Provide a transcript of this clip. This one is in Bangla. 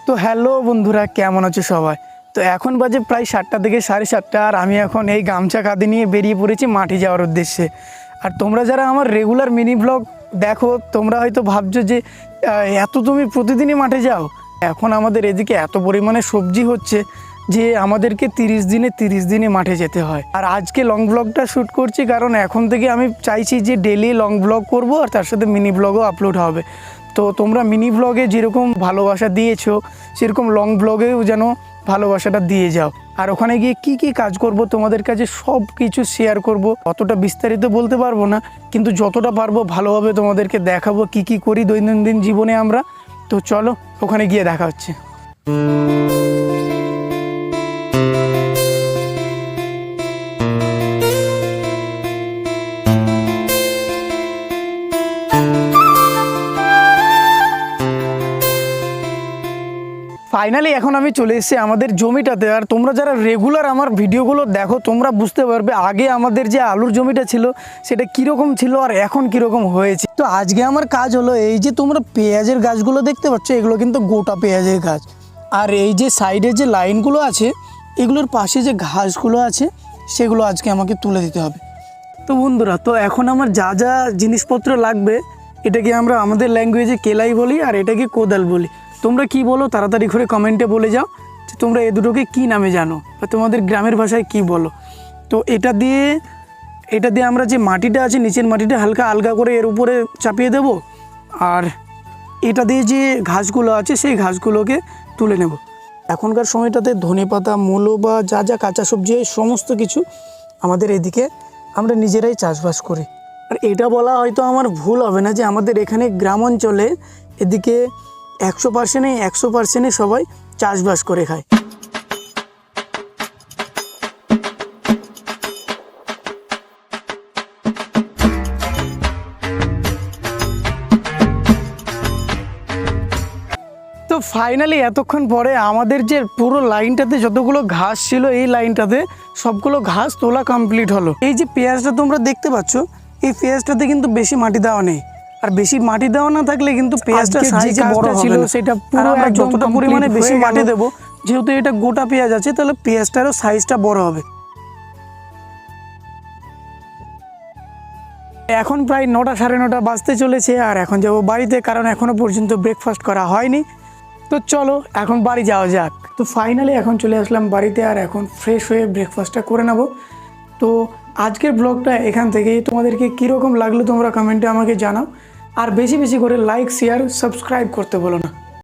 তো হ্যালো বন্ধুরা, কেমন আছো সবাই? তো এখন বাজে প্রায় 7টা থেকে 7:30, আর আমি এখন এই গামছা কাঁধে নিয়ে বেরিয়ে পড়েছি মাঠে যাওয়ার উদ্দেশ্যে। আর তোমরা যারা আমার রেগুলার মিনি ব্লগ দেখো, তোমরা হয়তো ভাবছো যে এত তুমি প্রতিদিনই মাঠে যাও। এখন আমাদের এদিকে এত পরিমাণে সবজি হচ্ছে যে আমাদেরকে 30 দিনে 30 দিনে মাঠে যেতে হয়। আর আজকে লং ব্লগটা শ্যুট করছি কারণ এখন থেকে আমি চাইছি যে ডেলি লং ব্লগ করব, আর তার সাথে মিনি ব্লগও আপলোড হবে। তো তোমরা মিনি ব্লগে যেরকম ভালোবাসা দিয়েছো, সেরকম লং ব্লগেও যেন ভালোবাসাটা দিয়ে যাও। আর ওখানে গিয়ে কি কি কাজ করব তোমাদের কাছে সব কিছু শেয়ার করব। অতটা বিস্তারিত বলতে পারবো না, কিন্তু যতটা পারবো ভালোভাবে তোমাদেরকে দেখাবো কি কি করি দৈনন্দিন জীবনে আমরা। তো চলো ওখানে গিয়ে দেখা হচ্ছে। ফাইনালি এখন আমি চলে এসেছি আমাদের জমিটাতে। আর তোমরা যারা রেগুলার আমার ভিডিওগুলো দেখো, তোমরা বুঝতে পারবে আগে আমাদের যে আলুর জমিটা ছিল সেটা কীরকম ছিল আর এখন কীরকম হয়েছে। তো আজকে আমার কাজ হলো, এই যে তোমরা পেঁয়াজের গাছগুলো দেখতে পাচ্ছ, এগুলো কিন্তু গোটা পেঁয়াজের গাছ। আর এই যে সাইডে যে লাইনগুলো আছে, এগুলোর পাশে যে ঘাসগুলো আছে সেগুলো আজকে আমাকে তুলে দিতে হবে। তো বন্ধুরা, তো এখন আমার যা যা জিনিসপত্র লাগবে, এটাকে আমরা আমাদের ল্যাঙ্গুয়েজে কেলাই বলি আর এটাকে কোদাল বলি। তোমরা কি বলো তাড়াতাড়ি করে কমেন্টে বলে যাও যে তোমরা এ দুটোকে কী নামে জানো বা তোমাদের গ্রামের ভাষায় কি বলো। তো এটা দিয়ে আমরা যে মাটিটা আছে, নিচের মাটিটা হালকা আলগা করে এর উপরে চাপিয়ে দেব, আর এটা দিয়ে যে ঘাসগুলো আছে সেই ঘাসগুলোকে তুলে নেব। এখনকার সময়টাতে ধনেপাতা, মূলো বা যা যা কাঁচা সবজি সমস্ত কিছু আমাদের এদিকে আমরা নিজেরাই চাষবাস করি। আর এটা বলা হয়তো আমার ভুল হবে না যে আমাদের এখানে গ্রাম অঞ্চলে এদিকে 100% সবাই চাষবাস করে খায়। তো ফাইনালি এতক্ষণ পরে আমাদের যে পুরো লাইনটাতে যতগুলো ঘাস ছিল, এই লাইনটাতে সবগুলো ঘাস তোলা কমপ্লিট হলো। এই যে পেঁয়াজটা তোমরা দেখতে পাচ্ছ, এই পেঁয়াজটাতে কিন্তু বেশি মাটি দেওয়া নেই। আর বেশি মাটি দেওয়া না থাকলে কিন্তু পেঁয়াজটা সাইজে বড় ছিল, সেটা পুরো যতটা পরিমাণে বেশি মাটি দেবো, যেহেতু এটা গোটা পেঁয়াজ আছে, তাহলে পেঁয়াজটারও সাইজটা বড় হবে। এখন প্রায় 9টা, 9:30 বাজতে চলেছে, আর এখন যাবো বাড়িতে, কারণ এখনো পর্যন্ত ব্রেকফাস্ট করা হয়নি। তো চলো এখন বাড়ি যাওয়া যাক। তো ফাইনালি এখন চলে আসলাম বাড়িতে, আর এখন ফ্রেশ হয়ে ব্রেকফাস্টটা করে নেব। তো আজকের ব্লগটা এখান থেকেই। তোমাদেরকে কীরকম লাগলো তোমরা কমেন্টে আমাকে জানাও, আর বেশি বেশি করে লাইক, শেয়ার, সাবস্ক্রাইব করতে বলো না।